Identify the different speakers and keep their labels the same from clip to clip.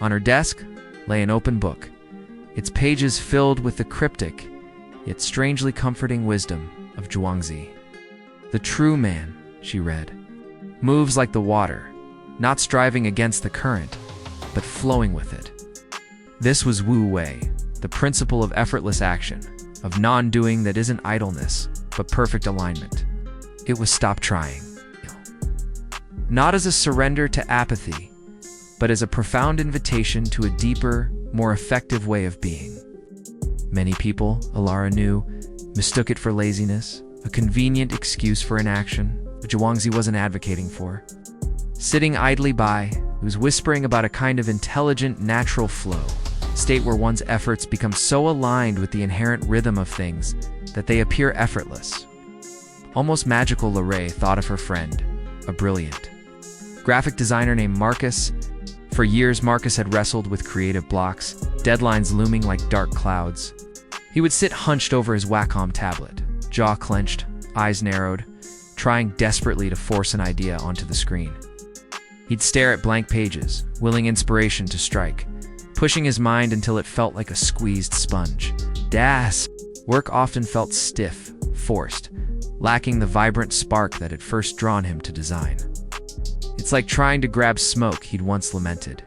Speaker 1: On her desk lay an open book, its pages filled with the cryptic, yet strangely comforting wisdom of Zhuangzi. "The true man," she read, "moves like the water, not striving against the current, but flowing with it." This was Wu Wei, the principle of effortless action, of non-doing that isn't idleness, but perfect alignment. It was stop trying. Not as a surrender to apathy, but as a profound invitation to a deeper, more effective way of being. Many people, Alara knew, mistook it for laziness, a convenient excuse for inaction, but Zhuangzi wasn't advocating for. Sitting idly by, he was whispering about a kind of intelligent, natural flow, a state where one's efforts become so aligned with the inherent rhythm of things that they appear effortless. Almost magical. Lorraine thought of her friend, a brilliant graphic designer named Marcus. For years, Marcus had wrestled with creative blocks, deadlines looming like dark clouds. He would sit hunched over his Wacom tablet, jaw clenched, eyes narrowed, trying desperately to force an idea onto the screen. He'd stare at blank pages, willing inspiration to strike, pushing his mind until it felt like a squeezed sponge. Work often felt stiff, forced, lacking the vibrant spark that had first drawn him to design. It's like trying to grab smoke, he'd once lamented.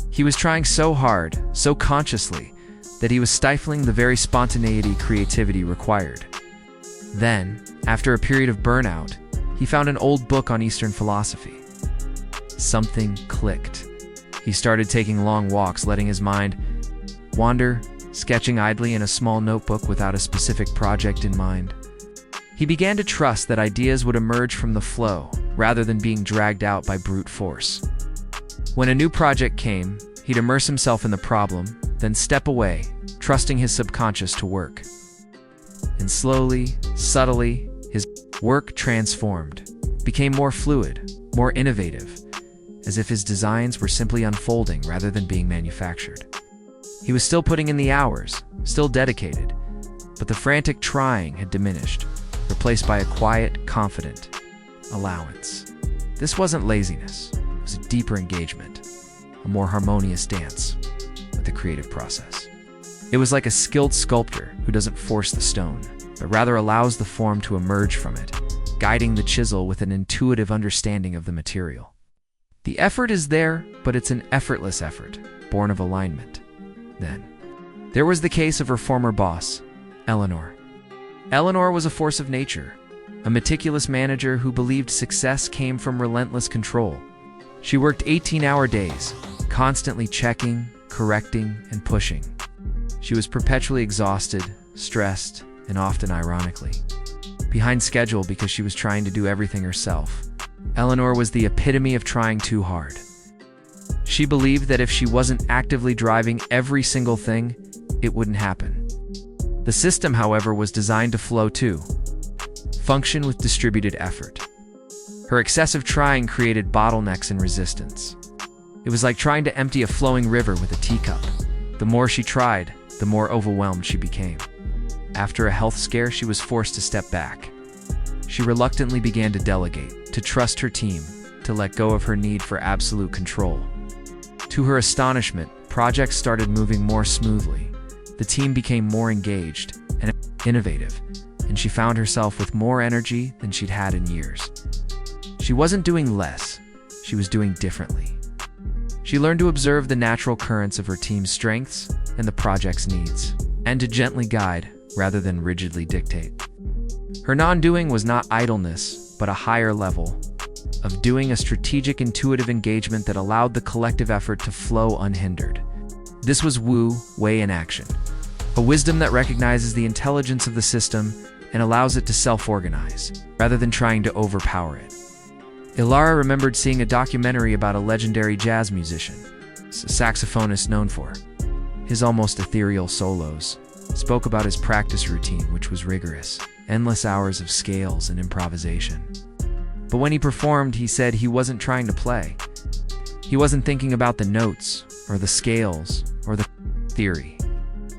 Speaker 1: He was trying so hard, so consciously, that he was stifling the very spontaneity creativity required. Then, after a period of burnout, he found an old book on Eastern philosophy. Something clicked. He started taking long walks, letting his mind wander, sketching idly in a small notebook without a specific project in mind. He began to trust that ideas would emerge from the flow, rather than being dragged out by brute force. When a new project came, he'd immerse himself in the problem, then step away, trusting his subconscious to work. And slowly, subtly, his work transformed, became more fluid, more innovative, as if his designs were simply unfolding rather than being manufactured. He was still putting in the hours, still dedicated, but the frantic trying had diminished, replaced by a quiet, confident allowance. This wasn't laziness, it was a deeper engagement, a more harmonious dance with the creative process. It was like a skilled sculptor who doesn't force the stone, but rather allows the form to emerge from it, guiding the chisel with an intuitive understanding of the material. The effort is there, but it's an effortless effort, born of alignment. Then, there was the case of her former boss, Eleanor. Eleanor was a force of nature, a meticulous manager who believed success came from relentless control. She worked 18-hour days, constantly checking, correcting, and pushing. She was perpetually exhausted, stressed, and often ironically behind schedule because she was trying to do everything herself. Eleanor was the epitome of trying too hard. She believed that if she wasn't actively driving every single thing, it wouldn't happen. The system, however, was designed to flow too, function with distributed effort. Her excessive trying created bottlenecks and resistance. It was like trying to empty a flowing river with a teacup. The more she tried, the more overwhelmed she became. After a health scare, she was forced to step back. She reluctantly began to delegate, to trust her team, to let go of her need for absolute control. To her astonishment, projects started moving more smoothly. The team became more engaged and innovative, and she found herself with more energy than she'd had in years. She wasn't doing less, she was doing differently. She learned to observe the natural currents of her team's strengths and the project's needs, and to gently guide rather than rigidly dictate. Her non-doing was not idleness, but a higher level of doing, a strategic, intuitive engagement that allowed the collective effort to flow unhindered. This was Wu Wei in action, a wisdom that recognizes the intelligence of the system and allows it to self-organize, rather than trying to overpower it. Ilara remembered seeing a documentary about a legendary jazz musician, a saxophonist known for his almost ethereal solos, spoke about his practice routine, which was rigorous, endless hours of scales and improvisation. But when he performed, he said he wasn't trying to play. He wasn't thinking about the notes, or the scales, or the theory.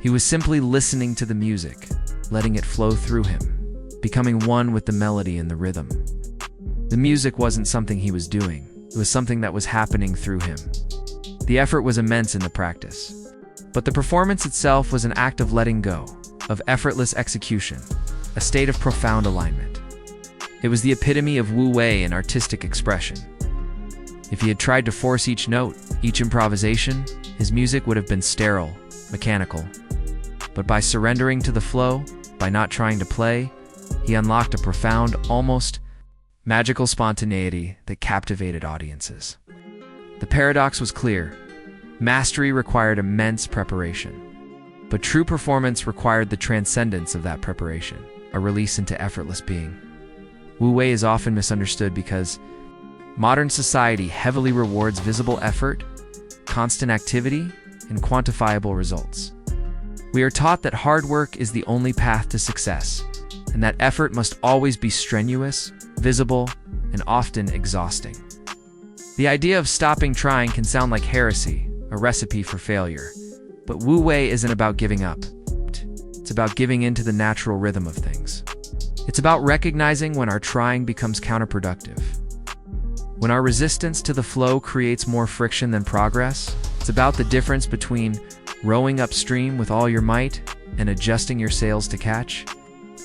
Speaker 1: He was simply listening to the music, letting it flow through him, becoming one with the melody and the rhythm. The music wasn't something he was doing, it was something that was happening through him. The effort was immense in the practice. But the performance itself was an act of letting go, of effortless execution, a state of profound alignment. It was the epitome of Wu Wei in artistic expression. If he had tried to force each note, each improvisation, his music would have been sterile, mechanical. But by surrendering to the flow, by not trying to play, he unlocked a profound, almost magical spontaneity that captivated audiences. The paradox was clear. Mastery required immense preparation. But true performance required the transcendence of that preparation, a release into effortless being. Wu Wei is often misunderstood because modern society heavily rewards visible effort, constant activity, and quantifiable results. We are taught that hard work is the only path to success, and that effort must always be strenuous, visible, and often exhausting. The idea of stopping trying can sound like heresy, a recipe for failure. But Wu Wei isn't about giving up. It's about giving in to the natural rhythm of things. It's about recognizing when our trying becomes counterproductive. When our resistance to the flow creates more friction than progress. It's about the difference between rowing upstream with all your might and adjusting your sails to catch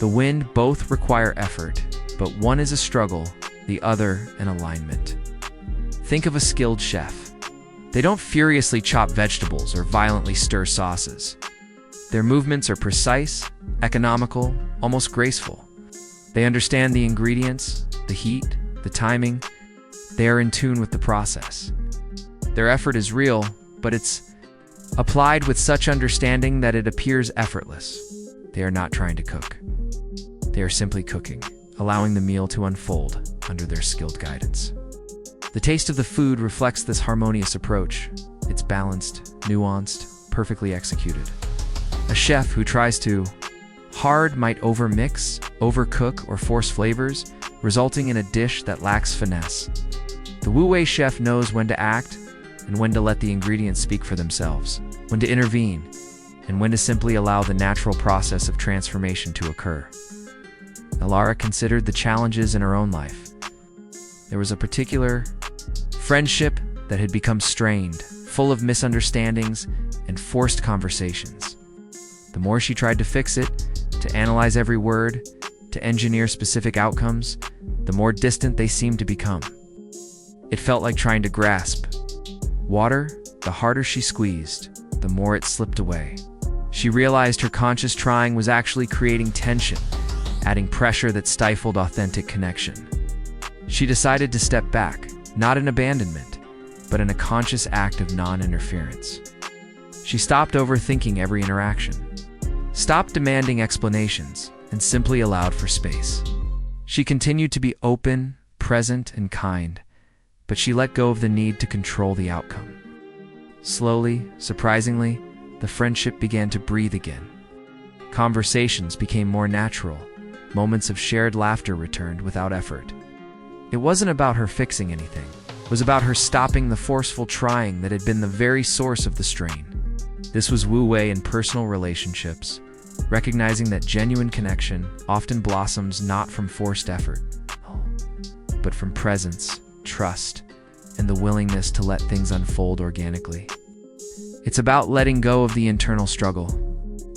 Speaker 1: the wind. Both require effort, but one is a struggle, the other an alignment. Think of a skilled chef. They don't furiously chop vegetables or violently stir sauces. Their movements are precise, economical, almost graceful. They understand the ingredients, the heat, the timing. They are in tune with the process. Their effort is real, but it's applied with such understanding that it appears effortless. They are not trying to cook. They are simply cooking, allowing the meal to unfold under their skilled guidance. The taste of the food reflects this harmonious approach. It's balanced, nuanced, perfectly executed. A chef who tries too hard might overmix, overcook, or force flavors, resulting in a dish that lacks finesse. The Wu Wei chef knows when to act and when to let the ingredients speak for themselves, when to intervene, and when to simply allow the natural process of transformation to occur. Ilara considered the challenges in her own life. There was a particular friendship that had become strained, full of misunderstandings and forced conversations. The more she tried to fix it, to analyze every word, to engineer specific outcomes, the more distant they seemed to become. It felt like trying to grasp water. The harder she squeezed, the more it slipped away. She realized her conscious trying was actually creating tension, adding pressure that stifled authentic connection. She decided to step back, not in abandonment, but in a conscious act of non-interference. She stopped overthinking every interaction, stopped demanding explanations, and simply allowed for space. She continued to be open, present, and kind, but she let go of the need to control the outcome. Slowly, surprisingly, the friendship began to breathe again. Conversations became more natural. Moments of shared laughter returned without effort. It wasn't about her fixing anything. It was about her stopping the forceful trying that had been the very source of the strain. This was Wu Wei in personal relationships, recognizing that genuine connection often blossoms not from forced effort, but from presence, trust, and the willingness to let things unfold organically. It's about letting go of the internal struggle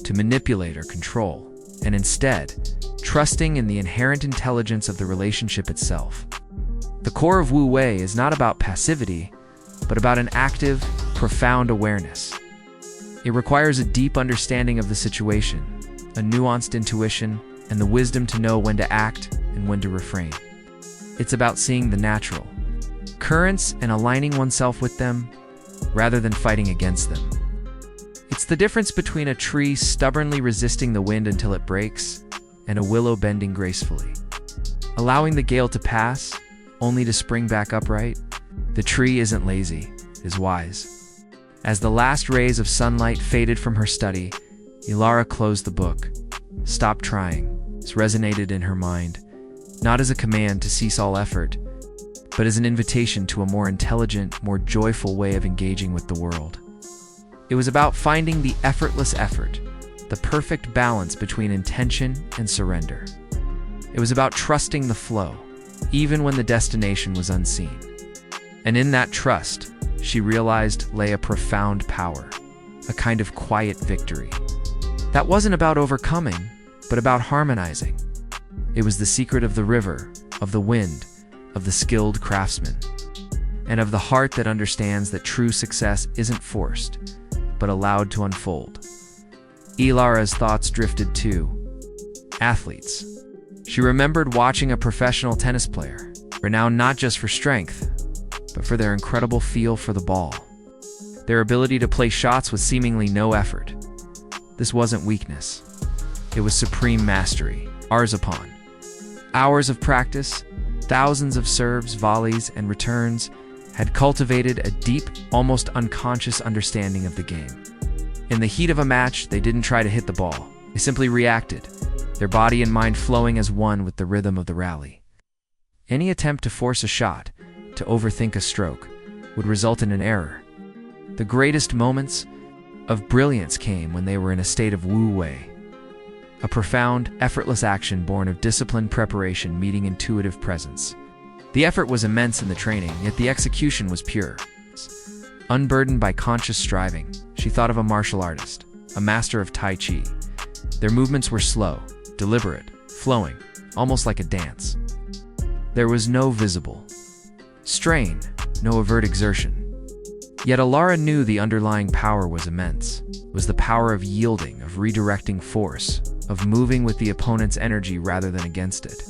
Speaker 1: to manipulate or control, and instead, trusting in the inherent intelligence of the relationship itself. The core of Wu Wei is not about passivity, but about an active, profound awareness. It requires a deep understanding of the situation, a nuanced intuition, and the wisdom to know when to act and when to refrain. It's about seeing the natural currents and aligning oneself with them, rather than fighting against them. It's the difference between a tree stubbornly resisting the wind until it breaks, and a willow bending gracefully, allowing the gale to pass, only to spring back upright. The tree isn't lazy, it is wise. As the last rays of sunlight faded from her study, Ilara closed the book. Stop trying. This resonated in her mind, not as a command to cease all effort, but as an invitation to a more intelligent, more joyful way of engaging with the world. It was about finding the effortless effort, the perfect balance between intention and surrender. It was about trusting the flow, even when the destination was unseen. And in that trust, she realized lay a profound power, a kind of quiet victory. That wasn't about overcoming, but about harmonizing. It was the secret of the river, of the wind, of the skilled craftsman, and of the heart that understands that true success isn't forced, but allowed to unfold. Ilara's thoughts drifted to athletes. She remembered watching a professional tennis player, renowned not just for strength, but for their incredible feel for the ball. Their ability to play shots with seemingly no effort. This wasn't weakness. It was supreme mastery, ours upon. Hours of practice, thousands of serves, volleys, and returns had cultivated a deep, almost unconscious understanding of the game. In the heat of a match, they didn't try to hit the ball. They simply reacted, their body and mind flowing as one with the rhythm of the rally. Any attempt to force a shot, to overthink a stroke, would result in an error. The greatest moments of brilliance came when they were in a state of wu wei, a profound, effortless action born of disciplined preparation meeting intuitive presence. The effort was immense in the training, yet the execution was pure. Unburdened by conscious striving, she thought of a martial artist, a master of Tai Chi. Their movements were slow, deliberate, flowing, almost like a dance. There was no visible strain, no overt exertion. Yet Ilara knew the underlying power was immense. It was the power of yielding, of redirecting force, of moving with the opponent's energy rather than against it.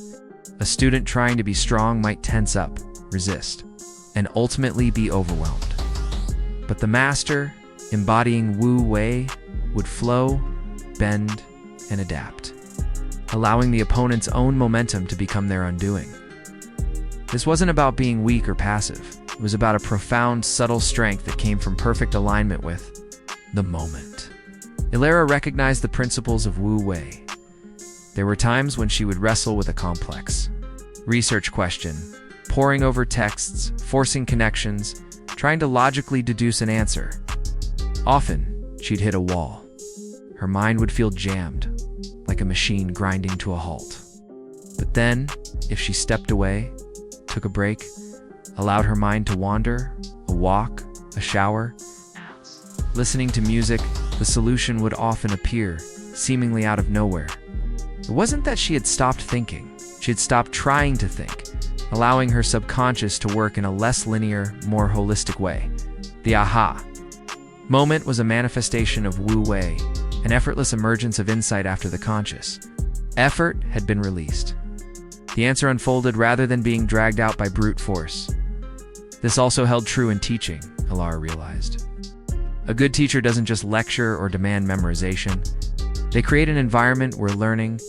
Speaker 1: A student trying to be strong might tense up, resist, and ultimately be overwhelmed. But the master, embodying Wu Wei, would flow, bend, and adapt, allowing the opponent's own momentum to become their undoing. This wasn't about being weak or passive. It was about a profound, subtle strength that came from perfect alignment with the moment. Ilara recognized the principles of Wu Wei. There were times when she would wrestle with a complex research question, poring over texts, forcing connections, trying to logically deduce an answer. Often, she'd hit a wall. Her mind would feel jammed, like a machine grinding to a halt. But then, if she stepped away, took a break, allowed her mind to wander, a walk, a shower, listening to music, the solution would often appear, seemingly out of nowhere. It wasn't that she had stopped thinking. She had stopped trying to think, allowing her subconscious to work in a less linear, more holistic way. The aha moment was a manifestation of Wu Wei, an effortless emergence of insight after the conscious effort had been released. The answer unfolded rather than being dragged out by brute force. This also held true in teaching, Ilara realized. A good teacher doesn't just lecture or demand memorization. They create an environment where learning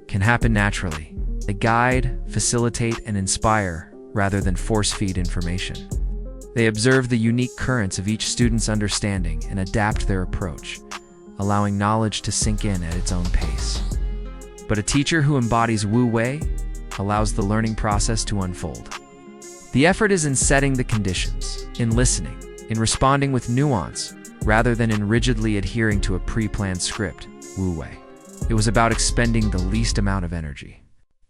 Speaker 1: can happen naturally. They guide, facilitate, and inspire rather than force-feed information. They observe the unique currents of each student's understanding and adapt their approach, allowing knowledge to sink in at its own pace. But a teacher who embodies Wu Wei allows the learning process to unfold. The effort is in setting the conditions, in listening, in responding with nuance, rather than in rigidly adhering to a pre-planned script, Wu Wei. It was about expending the least amount of energy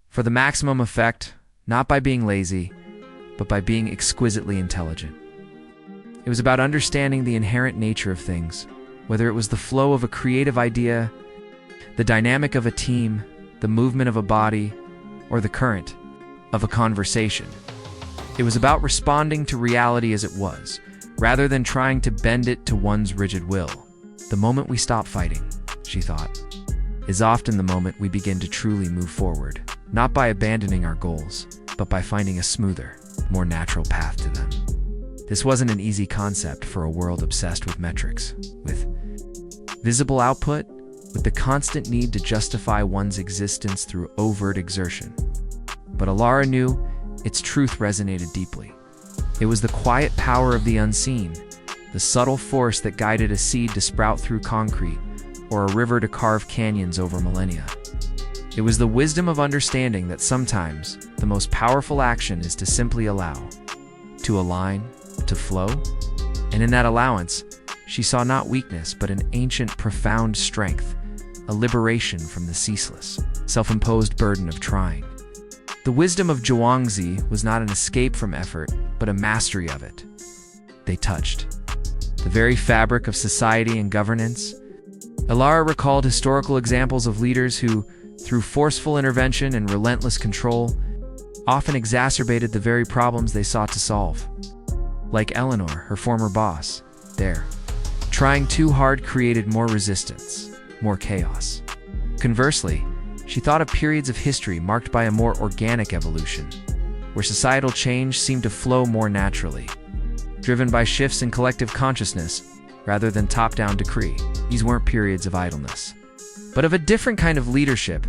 Speaker 1: for the maximum effect, not by being lazy, but by being exquisitely intelligent. It was about understanding the inherent nature of things, whether it was the flow of a creative idea, the dynamic of a team, the movement of a body, or the current of a conversation. It was about responding to reality as it was, rather than trying to bend it to one's rigid will. The moment we stop fighting, she thought, is often the moment we begin to truly move forward, not by abandoning our goals, but by finding a smoother, more natural path to them. This wasn't an easy concept for a world obsessed with metrics, with visible output, with the constant need to justify one's existence through overt exertion. But Ilara knew its truth resonated deeply. It was the quiet power of the unseen, the subtle force that guided a seed to sprout through concrete, or a river to carve canyons over millennia. It was the wisdom of understanding that sometimes the most powerful action is to simply allow, to align, to flow. And in that allowance, she saw not weakness, but an ancient, profound strength, a liberation from the ceaseless, self-imposed burden of trying. The wisdom of Zhuangzi was not an escape from effort, but a mastery of it. they touched the very fabric of society and governance. Ilara recalled historical examples of leaders who, through forceful intervention and relentless control, often exacerbated the very problems they sought to solve. Like Eleanor, her former boss, there. Trying too hard created more resistance, more chaos. Conversely, she thought of periods of history marked by a more organic evolution, where societal change seemed to flow more naturally, driven by shifts in collective consciousness rather than top-down decree. These weren't periods of idleness, but of a different kind of leadership,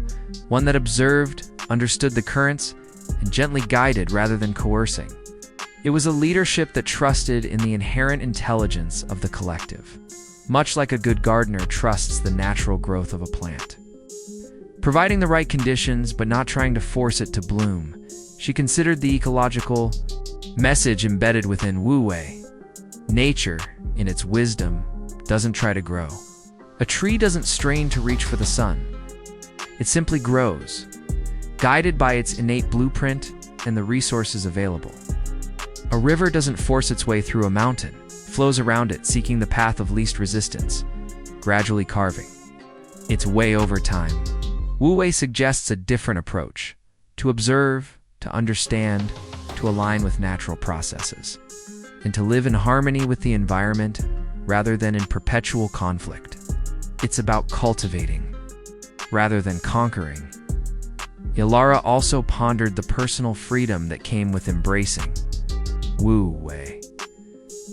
Speaker 1: one that observed, understood the currents, and gently guided rather than coercing. It was a leadership that trusted in the inherent intelligence of the collective, much like a good gardener trusts the natural growth of a plant. Providing the right conditions but not trying to force it to bloom, she considered the ecological message embedded within Wu Wei. Nature, in its wisdom, doesn't try to grow. A tree doesn't strain to reach for the sun. It simply grows, guided by its innate blueprint and the resources available. A river doesn't force its way through a mountain, flows around it seeking the path of least resistance, gradually carving its way over time. Wu Wei suggests a different approach: to observe, to understand, to align with natural processes, and to live in harmony with the environment rather than in perpetual conflict. It's about cultivating rather than conquering. Ilara also pondered the personal freedom that came with embracing Wu Wei.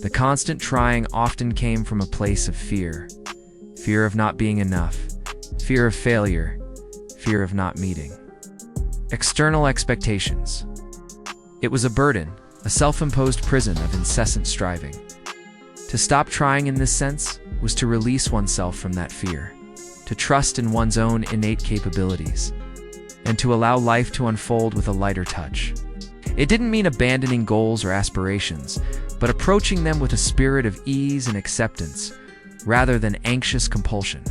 Speaker 1: The constant trying often came from a place of fear of not being enough, fear of failure, fear of not meeting external expectations. It was a burden, a self-imposed prison of incessant striving. To stop trying in this sense was to release oneself from that fear, to trust in one's own innate capabilities, and to allow life to unfold with a lighter touch. It didn't mean abandoning goals or aspirations, but approaching them with a spirit of ease and acceptance, rather than anxious compulsion.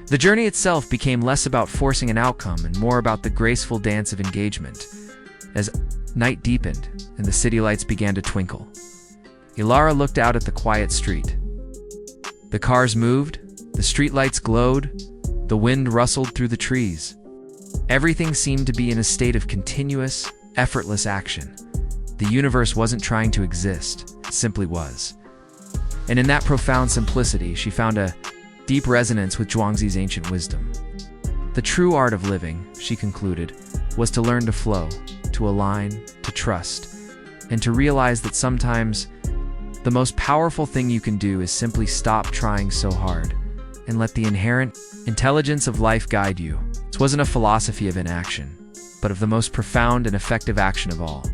Speaker 1: The journey itself became less about forcing an outcome and more about the graceful dance of engagement. As night deepened and the city lights began to twinkle, Ilara looked out at the quiet street. The cars moved, the streetlights glowed, the wind rustled through the trees. Everything seemed to be in a state of continuous, effortless action. The universe wasn't trying to exist, it simply was. And in that profound simplicity, she found a deep resonance with Zhuangzi's ancient wisdom. The true art of living, she concluded, was to learn to flow, to align, to trust, and to realize that sometimes the most powerful thing you can do is simply stop trying so hard and let the inherent intelligence of life guide you. This wasn't a philosophy of inaction, but of the most profound and effective action of all.